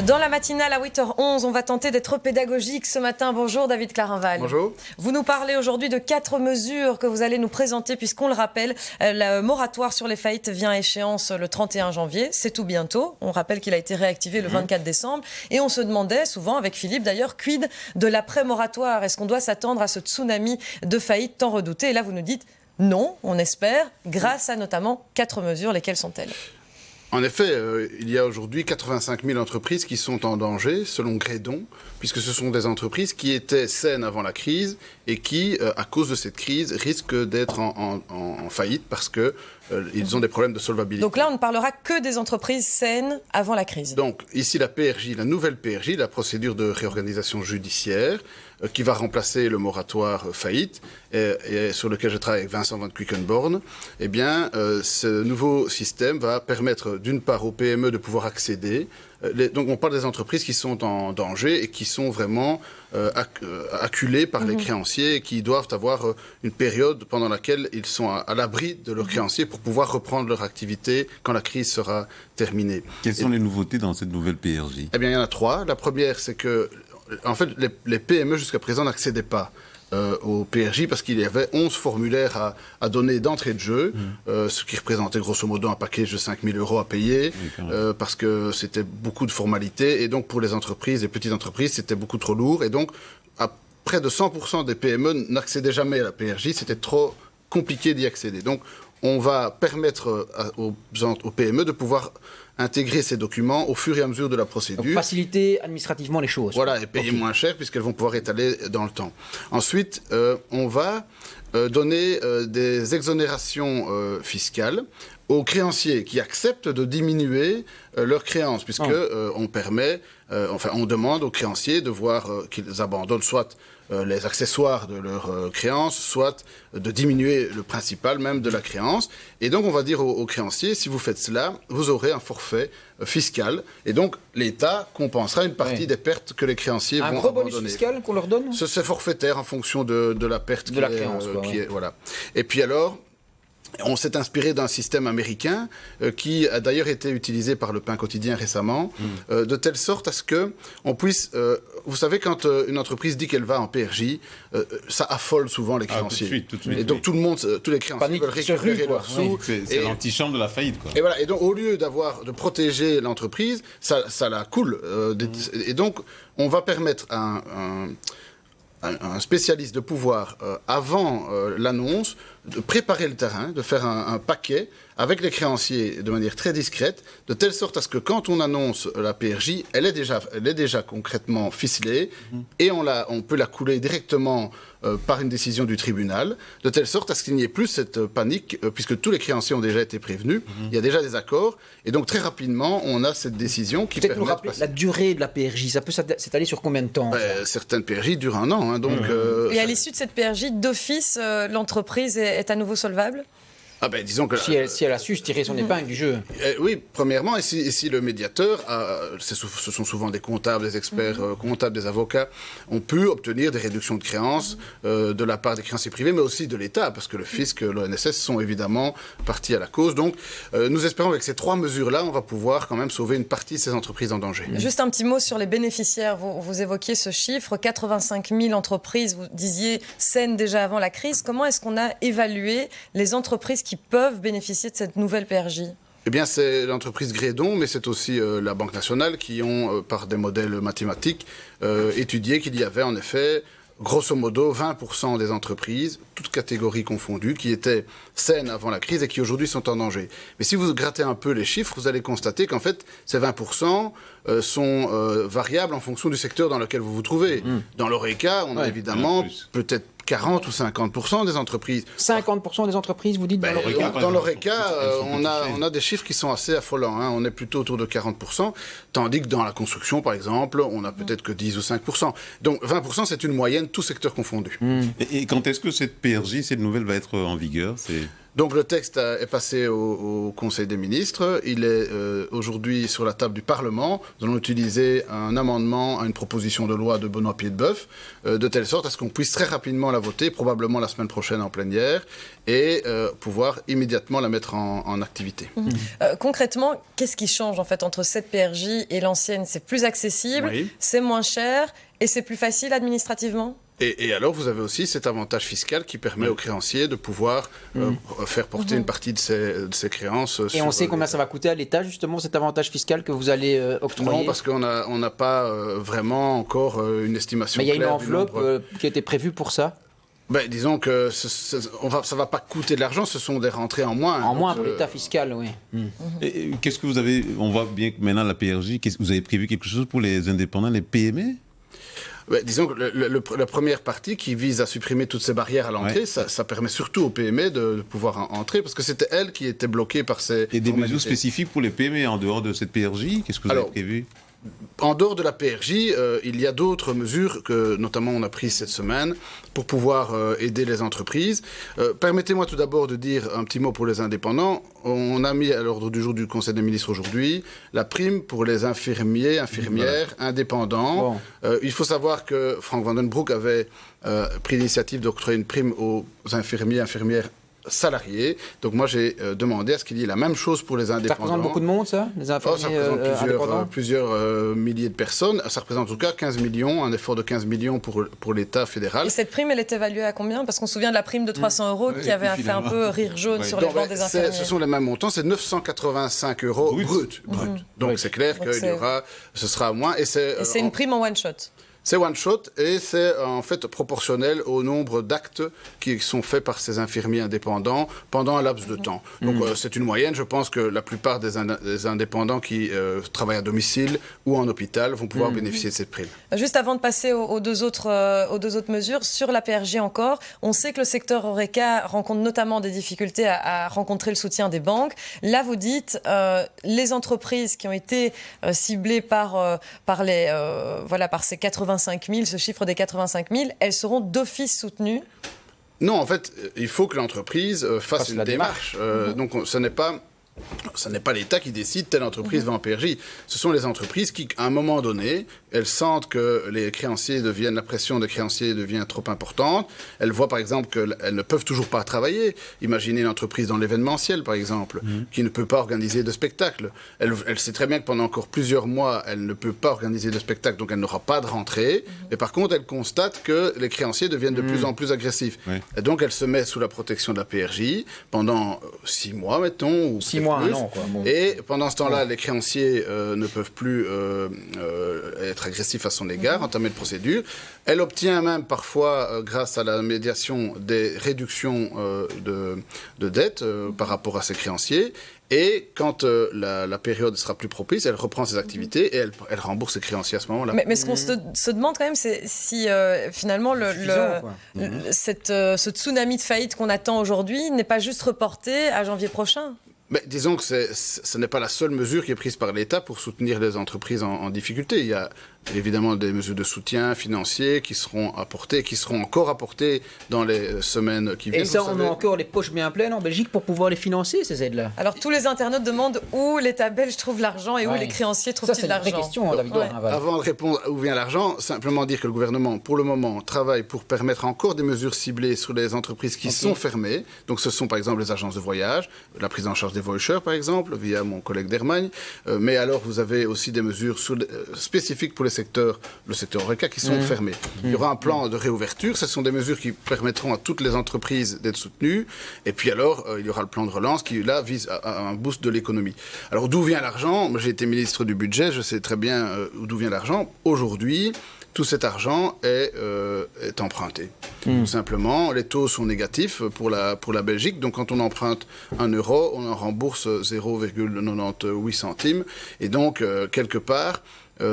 Dans la matinale à 8h11, on va tenter d'être pédagogique ce matin. Bonjour David Clarinval. Bonjour. Vous nous parlez aujourd'hui de 4 mesures que vous allez nous présenter puisqu'on le rappelle, le moratoire sur les faillites vient à échéance le 31 janvier. C'est tout bientôt. On rappelle qu'il a été réactivé le 24 décembre. Et on se demandait souvent avec Philippe d'ailleurs, quid de l'après-moratoire? Est-ce qu'on doit s'attendre à ce tsunami de faillites tant redouté? Et là vous nous dites non, on espère, grâce à notamment 4 mesures. Lesquelles sont-elles? En effet, il y a aujourd'hui 85 000 entreprises qui sont en danger, selon Grédon, puisque ce sont des entreprises qui étaient saines avant la crise et qui, à cause de cette crise, risquent d'être en faillite parce que ils ont des problèmes de solvabilité. Donc là, on ne parlera que des entreprises saines avant la crise. Donc ici, la PRJ, la nouvelle PRJ, la procédure de réorganisation judiciaire, qui va remplacer le moratoire faillite, et sur lequel je travaille avec Vincent Van Quickenborn, eh bien, ce nouveau système va permettre d'une part aux PME de pouvoir accéder. Donc on parle des entreprises qui sont en danger et qui sont vraiment acculées par les créanciers et qui doivent avoir une période pendant laquelle ils sont à l'abri de leurs créanciers pour pouvoir reprendre leur activité quand la crise sera terminée. Quelles sont les nouveautés dans cette nouvelle PRJ? Eh bien, il y en a 3. La première, c'est que en fait, les PME jusqu'à présent n'accédaient pas au PRJ parce qu'il y avait 11 formulaires à donner d'entrée de jeu, ce qui représentait grosso modo un package de 5 000 € à payer, parce que c'était beaucoup de formalités. Et donc, pour les entreprises, les petites entreprises, c'était beaucoup trop lourd. Et donc, près de 100% des PME n'accédaient jamais à la PRJ. C'était trop compliqué d'y accéder. Donc, on va permettre aux PME de pouvoir intégrer ces documents au fur et à mesure de la procédure. Donc faciliter administrativement les choses. Voilà, et payer moins cher puisqu'elles vont pouvoir étaler dans le temps. Ensuite, on va donner des exonérations fiscales aux créanciers qui acceptent de diminuer leurs créances, puisque on demande aux créanciers de voir qu'ils abandonnent soit les accessoires de leurs créances, soit de diminuer le principal même de la créance. Et donc, on va dire aux créanciers, si vous faites cela, vous aurez un forfait fiscal. Et donc, l'État compensera une partie des pertes que les créanciers vont abandonner. Un gros bonus fiscal qu'on leur donne? C'est forfaitaire en fonction de la perte de la créance. Voilà. Et puis alors, on s'est inspiré d'un système américain qui a d'ailleurs été utilisé par Le Pain Quotidien récemment, de telle sorte à ce que on puisse... vous savez, quand une entreprise dit qu'elle va en PRJ, ça affole souvent les créanciers. Tout de suite, et donc tous les créanciers veulent récupérer leurs sous. C'est l'antichambre de la faillite, quoi. Et voilà. Et donc au lieu de protéger l'entreprise, ça la coule. Et donc on va permettre à un spécialiste de pouvoir, avant l'annonce, de préparer le terrain, de faire un paquet avec les créanciers de manière très discrète, de telle sorte à ce que quand on annonce la PRJ, elle est déjà concrètement ficelée, et on peut la couler directement par une décision du tribunal, de telle sorte à ce qu'il n'y ait plus cette panique, puisque tous les créanciers ont déjà été prévenus, il y a déjà des accords, et donc très rapidement, on a cette décision qui permet... Peut-être nous rappeler la durée de la PRJ, ça peut s'étaler sur combien de temps? Certaines PRJ durent 1 an, hein, donc... Et à l'issue de cette PRJ, d'office, l'entreprise est à nouveau solvable? Disons que si elle a su se tirer son épingle du jeu. Oui, premièrement, et si le médiateur, ce sont souvent des comptables, des experts comptables, des avocats, ont pu obtenir des réductions de créances de la part des créanciers privés, mais aussi de l'État, parce que le fisc, l'ONSS sont évidemment partis à la cause. Donc, nous espérons qu'avec ces 3 mesures-là, on va pouvoir quand même sauver une partie de ces entreprises en danger. Juste un petit mot sur les bénéficiaires. Vous évoquiez ce chiffre, 85 000 entreprises, vous disiez, saines déjà avant la crise. Comment est-ce qu'on a évalué les entreprises qui peuvent bénéficier de cette nouvelle PRJ? Eh bien, c'est l'entreprise Grédon, mais c'est aussi la Banque nationale qui ont, par des modèles mathématiques, étudié qu'il y avait en effet, grosso modo, 20% des entreprises, toutes catégories confondues, qui étaient saines avant la crise et qui aujourd'hui sont en danger. Mais si vous grattez un peu les chiffres, vous allez constater qu'en fait, ces 20% sont variables en fonction du secteur dans lequel vous vous trouvez. Dans l'ORECA, on a évidemment peut-être 40 ou 50% des entreprises. 50% des entreprises, vous dites dans l'ORECA, on a des chiffres qui sont assez affolants. Hein. On est plutôt autour de 40%, tandis que dans la construction, par exemple, on a peut-être que 10 ou 5%. Donc 20%, c'est une moyenne, tout secteur confondu. Et quand est-ce que cette PRJ, cette nouvelle, va être en vigueur? Donc le texte est passé au Conseil des ministres. Il est aujourd'hui sur la table du Parlement. Nous allons utiliser un amendement à une proposition de loi de Benoît Piedboeuf, de telle sorte à ce qu'on puisse très rapidement la voter, probablement la semaine prochaine en plénière, et pouvoir immédiatement la mettre en activité. Concrètement, qu'est-ce qui change en fait entre cette PRJ et l'ancienne? C'est plus accessible, c'est moins cher et c'est plus facile administrativement? Et alors, vous avez aussi cet avantage fiscal qui permet aux créanciers de pouvoir faire porter une partie de ces créances. Et on sait combien ça va coûter à l'État, justement, cet avantage fiscal que vous allez octroyer? Non, parce qu'on n'a pas vraiment encore une estimation claire. Mais il y a une enveloppe qui a été prévue pour ça? Disons que ça ne va pas coûter de l'argent, ce sont des rentrées en moins. En moins pour l'État fiscal, oui. Et qu'est-ce que vous avez... On voit bien que maintenant, la PRJ, vous avez prévu quelque chose pour les indépendants, les PME? Disons que la première partie qui vise à supprimer toutes ces barrières à l'entrée, ça permet surtout aux PME de pouvoir entrer, parce que c'était elles qui étaient bloquées par ces... Et des mesures spécifiques pour les PME en dehors de cette PRJ? Qu'est-ce que vous avez prévu? En dehors de la PRJ, il y a d'autres mesures que, notamment, on a prises cette semaine pour pouvoir aider les entreprises. Permettez-moi tout d'abord de dire un petit mot pour les indépendants. On a mis à l'ordre du jour du Conseil des ministres aujourd'hui la prime pour les infirmiers, infirmières, indépendants. Il faut savoir que Frank Vandenbroek avait pris l'initiative d'octroyer une prime aux infirmiers, infirmières salariés. Donc moi, j'ai demandé à ce qu'il y ait la même chose pour les indépendants. Ça représente beaucoup de monde, ça? Les infirmiers ça représente plusieurs milliers de personnes. Ça représente en tout cas 15 millions, un effort de 15 millions pour l'État fédéral. Et cette prime, elle est évaluée à combien? Parce qu'on se souvient de la prime de 300 € qui avait fait un peu rire jaune sur les bancs des infirmiers. Ce sont les mêmes montants, c'est 985 € brut. Donc c'est clair que ce sera moins. Et c'est une prime en one shot. C'est one shot et c'est en fait proportionnel au nombre d'actes qui sont faits par ces infirmiers indépendants pendant un laps de temps. Donc c'est une moyenne. Je pense que la plupart des indépendants qui travaillent à domicile ou en hôpital vont pouvoir bénéficier de cette prime. Juste avant de passer aux deux autres mesures, sur la PRJ encore, on sait que le secteur Horeca rencontre notamment des difficultés à rencontrer le soutien des banques. Là, vous dites les entreprises qui ont été ciblées par ces 85 000, ce chiffre des 85 000, elles seront d'office soutenues? Non, en fait, il faut que l'entreprise fasse une démarche. Donc, ce n'est pas l'État qui décide telle entreprise va en PRJ. Ce sont les entreprises qui, à un moment donné, elles sentent que la pression des créanciers devient trop importante. Elles voient, par exemple, qu'elles ne peuvent toujours pas travailler. Imaginez une entreprise dans l'événementiel, par exemple, qui ne peut pas organiser de spectacle. Elle sait très bien que pendant encore plusieurs mois, elle ne peut pas organiser de spectacle, donc elle n'aura pas de rentrée. Mais par contre, elle constate que les créanciers deviennent de plus en plus agressifs. Et donc, elle se met sous la protection de la PRJ pendant 6 mois, mettons, ou 6 mois, un an, quoi. Et pendant ce temps-là, les créanciers ne peuvent plus être agressifs à son égard, entamer de procédure. Elle obtient même parfois, grâce à la médiation, des réductions de dettes par rapport à ses créanciers. Et quand la période sera plus propice, elle reprend ses activités et elle rembourse ses créanciers à ce moment-là. Mais ce qu'on se demande quand même, c'est si finalement ce tsunami de faillite qu'on attend aujourd'hui n'est pas juste reporté à janvier prochain. Mais disons que ce n'est pas la seule mesure qui est prise par l'État pour soutenir les entreprises en difficulté. Il y a évidemment des mesures de soutien financier qui seront encore apportées dans les semaines qui viennent. Et ça, on a encore les poches bien pleines en Belgique pour pouvoir les financer, ces aides-là. Alors tous les internautes demandent où l'État belge trouve l'argent et où les créanciers trouvent-ils de l'argent. C'est une vraie question, David. Avant de répondre où vient l'argent, simplement dire que le gouvernement, pour le moment, travaille pour permettre encore des mesures ciblées sur les entreprises qui sont fermées. Donc ce sont par exemple les agences de voyage, la prise en charge des voyageurs par exemple, via mon collègue d'Hermagne. Mais alors vous avez aussi des mesures spécifiques pour le secteur Horeca qui sont fermés. Il y aura un plan de réouverture. Ce sont des mesures qui permettront à toutes les entreprises d'être soutenues. Et puis alors, il y aura le plan de relance qui, là, vise à un boost de l'économie. Alors, d'où vient l'argent? J'ai été ministre du budget, je sais très bien d'où vient l'argent. Aujourd'hui, tout cet argent est emprunté. Tout simplement, les taux sont négatifs pour la Belgique. Donc, quand on emprunte 1 euro, on en rembourse 0,98 centimes. Et donc, quelque part,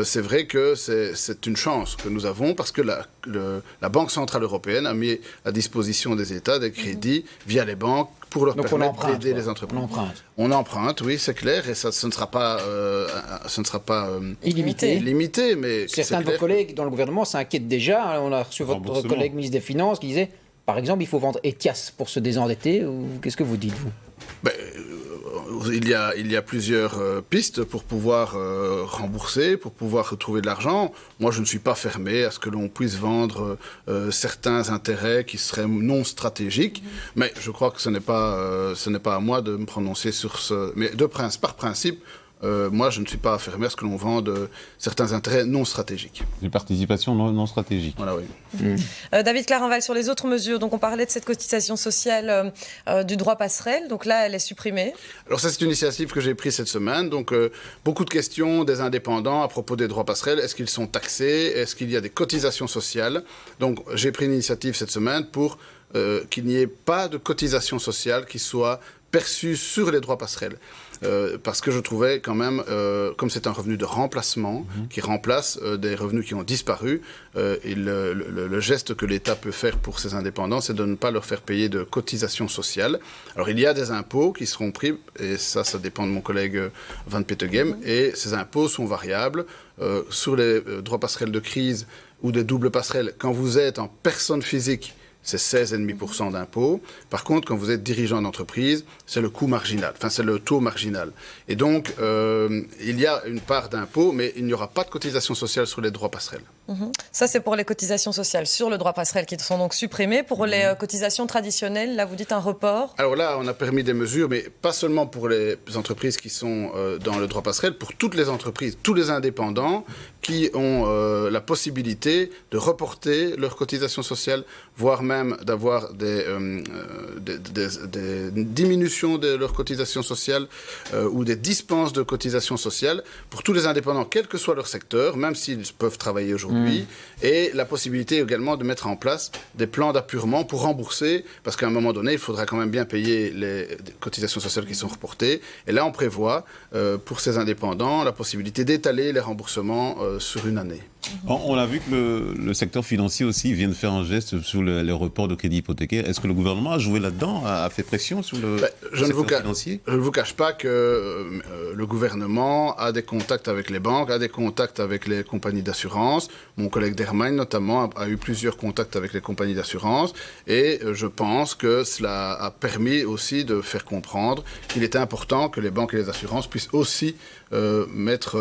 c'est vrai que c'est une chance que nous avons parce que la Banque Centrale Européenne a mis à disposition des États des crédits via les banques pour leur permettre d'aider les entreprises. On emprunte, oui, c'est clair, et ce ne sera pas illimité. Mais certains de vos collègues dans le gouvernement s'inquiètent déjà. On a reçu votre collègue ministre des Finances qui disait Par exemple, il faut vendre Etias pour se désendetter, ou qu'est-ce que vous dites, vous? Il y a plusieurs pistes pour pouvoir rembourser, pour pouvoir retrouver de l'argent. Moi, je ne suis pas fermé à ce que l'on puisse vendre certains intérêts qui seraient non stratégiques, mais je crois que ce n'est pas à moi de me prononcer sur ce. Mais par principe, moi, je ne suis pas fermé à ce que l'on vende certains intérêts non stratégiques. Des participations non stratégiques. Voilà, oui. David Clarenval, sur les autres mesures, donc on parlait de cette cotisation sociale du droit passerelle, donc là, elle est supprimée. Alors ça, c'est une initiative que j'ai prise cette semaine. Donc, beaucoup de questions des indépendants à propos des droits passerelles. Est-ce qu'ils sont taxés? Est-ce qu'il y a des cotisations sociales? Donc, j'ai pris une initiative cette semaine pour qu'il n'y ait pas de cotisation sociale qui soit perçue sur les droits passerelles. Parce que je trouvais quand même, comme c'est un revenu de remplacement, qui remplace des revenus qui ont disparu, et le geste que l'État peut faire pour ces indépendants, c'est de ne pas leur faire payer de cotisations sociales. Alors il y a des impôts qui seront pris, et ça dépend de mon collègue Van Petegem, et ces impôts sont variables. Sur les droits passerelles de crise ou des doubles passerelles, quand vous êtes en personne physique, c'est 16,5% d'impôt. Par contre, quand vous êtes dirigeant d'entreprise, c'est le coût marginal, c'est le taux marginal. Et donc, il y a une part d'impôt, mais il n'y aura pas de cotisation sociale sur les droits passerelles. Ça, c'est pour les cotisations sociales sur le droit passerelle qui sont donc supprimées. Pour les cotisations traditionnelles, là, vous dites un report? Alors là, on a permis des mesures, mais pas seulement pour les entreprises qui sont dans le droit passerelle, pour toutes les entreprises, tous les indépendants qui ont la possibilité de reporter leurs cotisations sociales, voire même d'avoir des diminutions de leurs cotisations sociales ou des dispenses de cotisations sociales pour tous les indépendants, quel que soit leur secteur, même s'ils peuvent travailler aujourd'hui, et la possibilité également de mettre en place des plans d'appurement pour rembourser, parce qu'à un moment donné, il faudra quand même bien payer les cotisations sociales qui sont reportées. Et là, on prévoit pour ces indépendants la possibilité d'étaler les remboursements sur une année. On a vu que le secteur financier aussi vient de faire un geste sur le report de crédit hypothécaire. Est-ce que le gouvernement a joué là-dedans, a fait pression sur le secteur financier? Je ne vous cache pas que le gouvernement a des contacts avec les banques, a des contacts avec les compagnies d'assurance. Mon collègue Dermain, notamment, a eu plusieurs contacts avec les compagnies d'assurance. Et je pense que cela a permis aussi de faire comprendre qu'il était important que les banques et les assurances puissent aussi mettre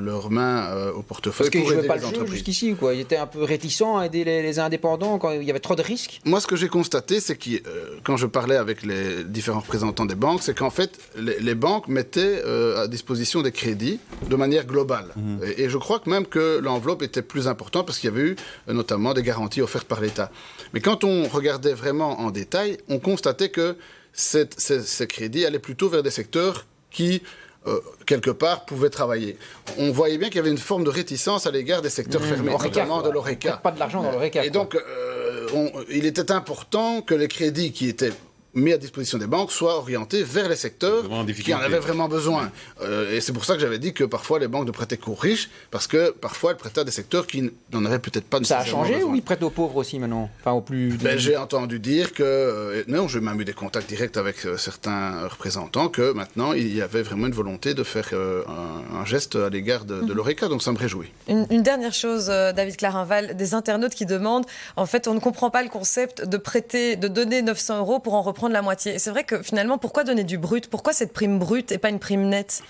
leurs mains au portefeuille pour aider les entreprises. Jusqu'ici, quoi. Il était un peu réticent à aider les indépendants quand il y avait trop de risques. Moi, ce que j'ai constaté, c'est que quand je parlais avec les différents représentants des banques, c'est qu'en fait, les banques mettaient à disposition des crédits de manière globale. Et je crois que même que l'enveloppe était plus importante parce qu'il y avait eu notamment des garanties offertes par l'État. Mais quand on regardait vraiment en détail, on constatait que ces crédits allaient plutôt vers des secteurs qui quelque part, pouvaient travailler. On voyait bien qu'il y avait une forme de réticence à l'égard des secteurs fermés, notamment de l'ORECA. Pas de l'argent dans l'ORECA. Et donc, il était important que les crédits qui étaient mis à disposition des banques soient orientés vers les secteurs qui en avaient vraiment besoin. Et c'est pour ça que j'avais dit que parfois les banques ne prêtaient qu'aux riches, parce que parfois elles prêtaient à des secteurs qui n'en avaient peut-être pas nécessairement besoin. Ça a changé ou ils prêtent aux pauvres aussi maintenant? Enfin, aux plus... J'ai entendu dire que... non, j'ai même eu des contacts directs avec certains représentants, que maintenant il y avait vraiment une volonté de faire un geste à l'égard de l'ORECA, donc ça me réjouit. Une dernière chose, David Clarenval, des internautes qui demandent, en fait, on ne comprend pas le concept de prêter, de donner 900 € pour en reprendre la moitié. Et c'est vrai que finalement, pourquoi donner du brut? Pourquoi cette prime brute et pas une prime nette?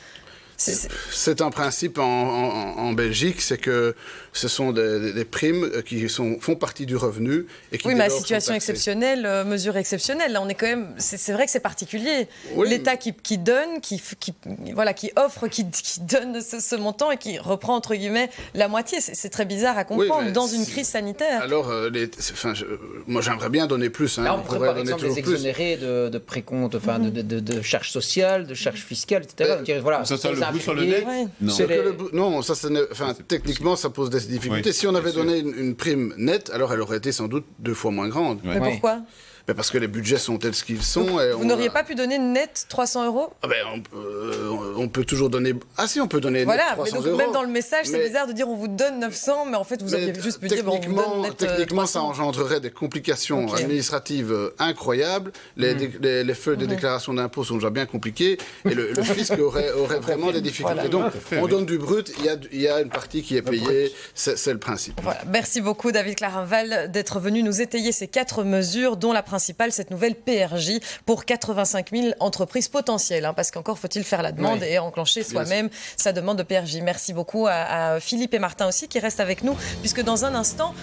C'est un principe en Belgique, c'est que ce sont des primes qui font partie du revenu. Et qui oui, mais à situation exceptionnelle, mesure exceptionnelle, là on est quand même, c'est vrai que c'est particulier. Oui, l'État qui donne, qui offre, qui donne ce montant et qui reprend entre guillemets la moitié, c'est très bizarre à comprendre dans une crise sanitaire. Alors, moi j'aimerais bien donner plus. Là, on pourrait par exemple les exonérer de précompte, enfin de charges sociales, de charges fiscales, etc. Voilà. Le sur le net? Non, techniquement, ça pose des difficultés. Si on avait donné une prime nette, alors elle aurait été sans doute 2 fois moins grande. Mais pourquoi? Parce que les budgets sont tels ce qu'ils sont. Vous n'auriez pas pu donner net 300 €? on peut toujours donner... Ah si, on peut donner voilà, 300 mais donc, euros. même dans le message, c'est mais- bizarre de dire on vous donne 900, mais en fait, vous auriez juste pu dire bon, on vous donne net, techniquement, 300. ça engendrerait des complications Ok. administratives incroyables. Les feuilles de déclaration d'impôt sont déjà bien compliquées et le fisc aurait vraiment des difficultés. Voilà. Donc, Tout à fait, on oui. donne du brut, il y a une partie qui est payée, c'est le principe. Voilà. Merci beaucoup, David Clarinval, d'être venu nous étayer ces 4 mesures, dont la principale, cette nouvelle PRJ pour 85 000 entreprises potentielles. Parce qu'encore faut-il faire la demande et enclencher soi-même sa demande de PRJ. Merci beaucoup à Philippe et Martin aussi qui restent avec nous, puisque dans un instant...